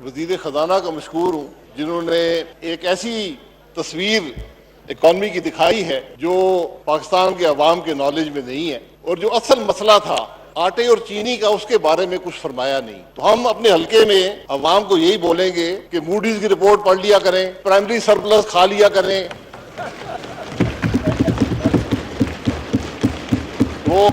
وزیر خزانہ کا مشکور ہوں جنہوں نے ایک ایسی تصویر اکانومی کی دکھائی ہے جو پاکستان کے عوام کے نالج میں نہیں ہے، اور جو اصل مسئلہ تھا آٹے اور چینی کا اس کے بارے میں کچھ فرمایا نہیں۔ تو ہم اپنے حلقے میں عوام کو یہی بولیں گے کہ موڈیز کی رپورٹ پڑھ لیا کریں، پرائمری سرپلس کھا لیا کریں، وہ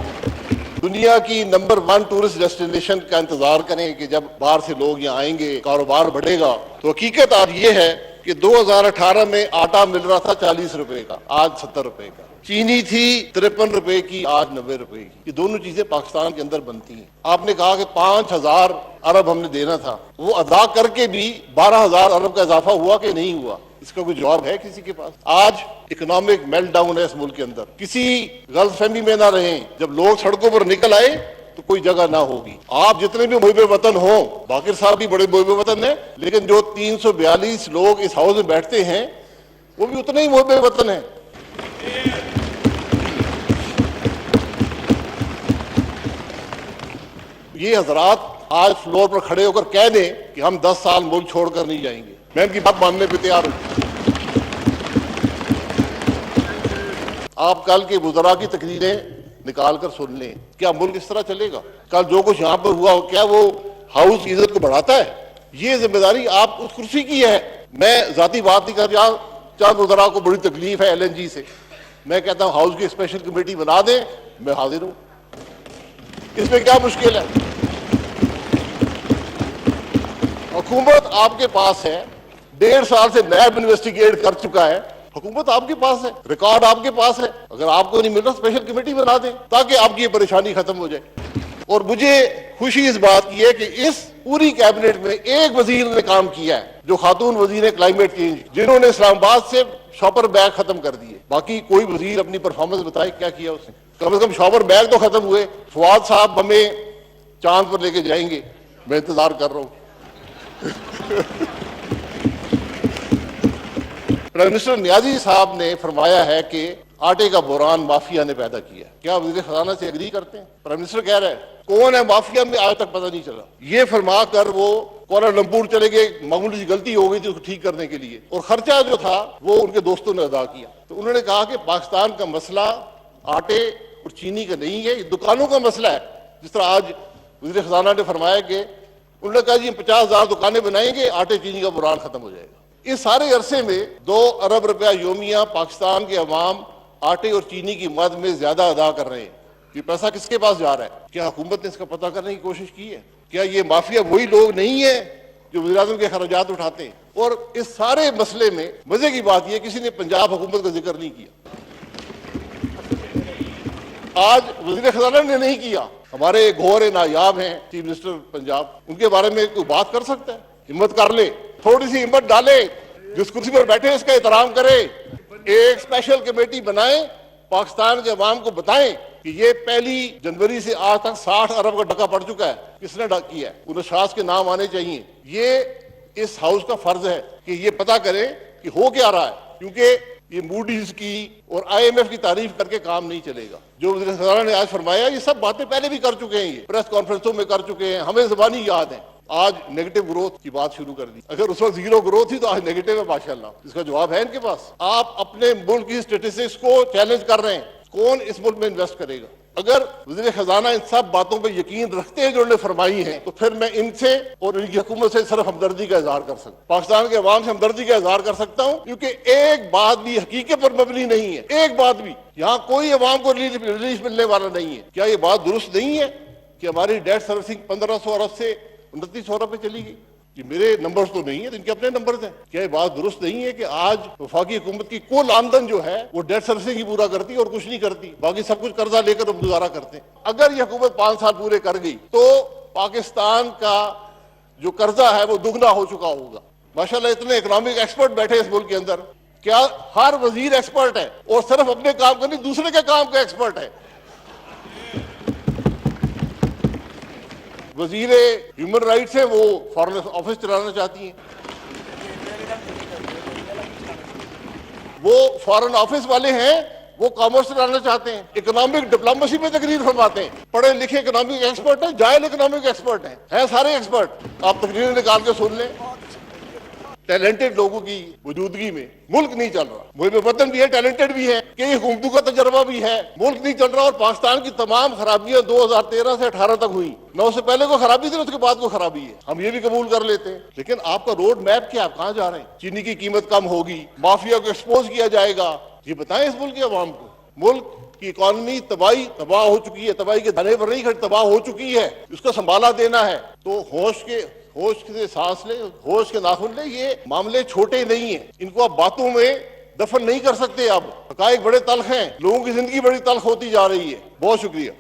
دنیا کی نمبر 1 ٹورسٹ ڈیسٹینیشن کا انتظار کریں کہ جب باہر سے لوگ یہاں آئیں گے کاروبار بڑھے گا۔ تو حقیقت آج یہ ہے کہ 2018 میں آٹا مل رہا تھا 40 روپے کا، آج 70 روپے کا، چینی تھی 53 روپے کی، آج 90 روپے کی۔ یہ دونوں چیزیں پاکستان کے اندر بنتی ہیں۔ آپ نے کہا کہ 5000 ارب ہم نے دینا تھا، وہ ادا کر کے بھی 12000 ارب کا اضافہ ہوا کہ نہیں ہوا؟ اس کا کوئی جواب ہے کسی کے پاس؟ آج اکنامک میلٹ ڈاؤن ہے اس ملک کے اندر، کسی غلط فہمی میں نہ رہیں، جب لوگ سڑکوں پر نکل آئے تو کوئی جگہ نہ ہوگی۔ آپ جتنے بھی محب وطن ہوں، باقر صاحب بھی بڑے محب وطن ہیں، لیکن جو 342 لوگ اس ہاؤس میں بیٹھتے ہیں وہ بھی اتنے ہی محب وطن ہیں۔ یہ حضرات آج فلور پر کھڑے ہو کر کہہ دیں کہ ہم 10 سال ملک چھوڑ کر نہیں جائیں گے، میں ان کی بات ماننے پہ تیار ہوں۔ آپ کل کے وزراء کی تقریریں نکال کر سن لیں، کیا ملک اس طرح چلے گا؟ کل جو کچھ یہاں پر ہوا کیا وہ ہاؤس کی عزت کو بڑھاتا ہے؟ یہ ذمہ داری آپ اس کرسی کی ہے۔ میں ذاتی بات نہیں کر رہا، چند وزراء کو بڑی تکلیف ہے LNG سے، میں کہتا ہوں ہاؤس کی اسپیشل کمیٹی بنا دیں، میں حاضر ہوں، اس میں کیا مشکل ہے؟ حکومت آپ کے پاس ہے، 1.5 سال سے نیب انویسٹیگیٹ کر چکا ہے، حکومت آپ کے پاس ہے، ریکارڈ آپ کے پاس ہے، اگر آپ کو نہیں مل رہا اسپیشل کمیٹی بنا دیں تاکہ آپ کی یہ پریشانی ختم ہو جائے۔ اور مجھے خوشی اس بات کی ہے کہ اس پوری کیبنٹ میں ایک وزیر نے کام کیا ہے جو خاتون وزیر ہے کلائمیٹ چینج، جنہوں نے اسلام آباد سے شاپر بیگ ختم کر دیے۔ باقی کوئی وزیر اپنی پرفارمنس بتائے کیا کیا اس نے؟ کم از کم شاپر بیگ تو ختم ہوئے۔ فواد صاحب ہمیں چاند پر لے کے جائیں گے، میں انتظار کر رہا ہوں۔ پرائم منسٹر نیازی صاحب نے فرمایا ہے کہ آٹے کا بحران مافیا نے پیدا کیا۔ کیا وزیر خزانہ سے اگری کرتے ہیں؟ پرائم منسٹر کہہ رہے ہیں کون ہے مافیا، میں آج تک پتہ نہیں چلا۔ یہ فرما کر وہ کوالالمپور چلے گئے، معمولی سی غلطی ہو گئی تھی اس کو ٹھیک کرنے کے لیے، اور خرچہ جو تھا وہ ان کے دوستوں نے ادا کیا۔ تو انہوں نے کہا کہ پاکستان کا مسئلہ آٹے اور چینی کا نہیں ہے، یہ دکانوں کا مسئلہ ہے۔ جس طرح آج وزیر خزانہ نے فرمایا کہ انہوں نے کہا جی 50,000 دکانیں بنائیں گے، آٹے چینی کا بحران ختم ہو جائے گا۔ اس سارے عرصے میں 2 ارب روپیہ یومیہ پاکستان کے عوام آٹے اور چینی کی مد میں زیادہ ادا کر رہے ہیں۔ یہ پیسہ کس کے پاس جا رہا ہے؟ کیا حکومت نے اس کا پتہ کرنے کی کوشش کی ہے؟ کیا یہ مافیا وہی لوگ نہیں ہیں جو وزیر اعظم کے خراجات اٹھاتے ہیں؟ اور اس سارے مسئلے میں مزے کی بات یہ کسی نے پنجاب حکومت کا ذکر نہیں کیا، آج وزیر خزانہ نے نہیں کیا۔ ہمارے گھور نایاب ہیں چیف منسٹر پنجاب، ان کے بارے میں کوئی بات کر سکتا ہے؟ ہمت کر لے، تھوڑی سی ہمت ڈالے، جس کرسی پر بیٹھے اس کا احترام کرے، ایک اسپیشل کمیٹی بنائیں، پاکستان کے عوام کو بتائیں کہ یہ 1 جنوری سے آج تک 60 ارب کا ڈکا پڑ چکا ہے، کس نے کیا ہے؟ ان اشخاص کے نام آنے چاہیے۔ یہ اس ہاؤس کا فرض ہے کہ یہ پتہ کرے کہ ہو کیا رہا ہے، کیونکہ یہ موڈیز کی اور IMF کی تعریف کر کے کام نہیں چلے گا۔ جو وزیر خزانہ نے آج فرمایا یہ سب باتیں پہلے بھی کر چکے ہیں، یہ پریس کانفرنسوں میں کر چکے ہیں، ہمیں زبانی یاد ہے۔ آج نیگیٹو گروتھ کی بات شروع کر دی، اگر اس وقت 0 گروتھ تھی تو آج نیگیٹو ہے ماشاءاللہ۔ اس کا جواب ہے ان کے پاس؟ آپ اپنے ملک کی اسٹیٹسٹکس کو چیلنج کر رہے ہیں، کون اس ملک میں انویسٹ کرے گا؟ اگر وزیر خزانہ ان سب باتوں پہ یقین رکھتے ہیں جو انہوں نے فرمائی ہیں، تو پھر میں ان سے اور ان کی حکومت سے صرف ہمدردی کا اظہار کر سکتا ہوں، پاکستان کے عوام سے ہمدردی کا اظہار کر سکتا ہوں، کیونکہ ایک بات بھی حقیقت پر مبنی نہیں ہے، ایک بات بھی یہاں کوئی عوام کو ریلیف ملنے والا نہیں ہے۔ کیا یہ بات درست نہیں ہے کہ ہماری ڈیٹ سروسنگ 1500 ارب سے 2900 ارب پہ چلی گئی؟ یہ میرے نمبرز تو نہیں ہیں، ان کے اپنے نمبرز ہیں۔ کیا یہ بات درست نہیں ہے کہ آج وفاقی حکومت کی کل آمدن جو ہے وہ ڈیٹ سروسنگ ہی پورا کرتی ہے اور کچھ نہیں کرتی، باقی سب کچھ قرضہ لے کر گزارا کرتے ہیں؟ اگر یہ حکومت 5 سال پورے کر گئی تو پاکستان کا جو قرضہ ہے وہ دگنا ہو چکا ہوگا۔ ماشاءاللہ اتنے اکنامک ایکسپرٹ بیٹھے اس ملک کے اندر، کیا ہر وزیر ایکسپرٹ ہے اور صرف اپنے کام کا نہیں دوسرے کے کام کا ایکسپرٹ ہے؟ وزیر ہیومن رائٹس ہیں، وہ فارن آفس چلانا چاہتی ہیں، وہ فارن آفس والے ہیں وہ کامرس لانا چاہتے ہیں, اکنامک ڈپلومیسی میں تقریر فرماتے ہیں, پڑھے لکھے اکنامک ایکسپرٹ ہیں, جاہل اکنامک ایکسپرٹ ہیں سارے ایکسپرٹ. آپ تقریر نکال کے سن لیں. ٹیلنٹڈ لوگوں کی موجودگی میں ملک نہیں چل رہا. محب وطن بھی ہے, ٹیلنٹڈ بھی ہے, کئی حکومتوں کا تجربہ بھی ہے, ملک نہیں چل رہا. اور پاکستان کی تمام خرابیاں 2013 سے 18 تک ہوئی. نہ اس سے پہلے کوئی خرابی تھی, اس کے بعد کوئی خرابی ہے, ہم یہ بھی قبول کر لیتے ہیں. لیکن آپ کا روڈ میپ کیا, آپ کہاں جا رہے ہیں؟ چینی کی قیمت کم ہوگی, مافیا کو ایکسپوز کیا جائے گا, یہ بتائیں اس ملک کے عوام کو. ملک کی اکانومی تباہ ہو چکی ہے, تباہی کے دھانے پر نہیں کھڑی, تباہ ہو چکی ہے. اس کو سنبھالا دینا ہے تو ہوش سے سانس لے, ہوش کے ناخن لے. یہ معاملے چھوٹے نہیں ہیں, ان کو آپ باتوں میں دفن نہیں کر سکتے. اب حقائق بڑے تلخ ہیں, لوگوں کی زندگی بڑی تلخ ہوتی جا رہی ہے. بہت شکریہ.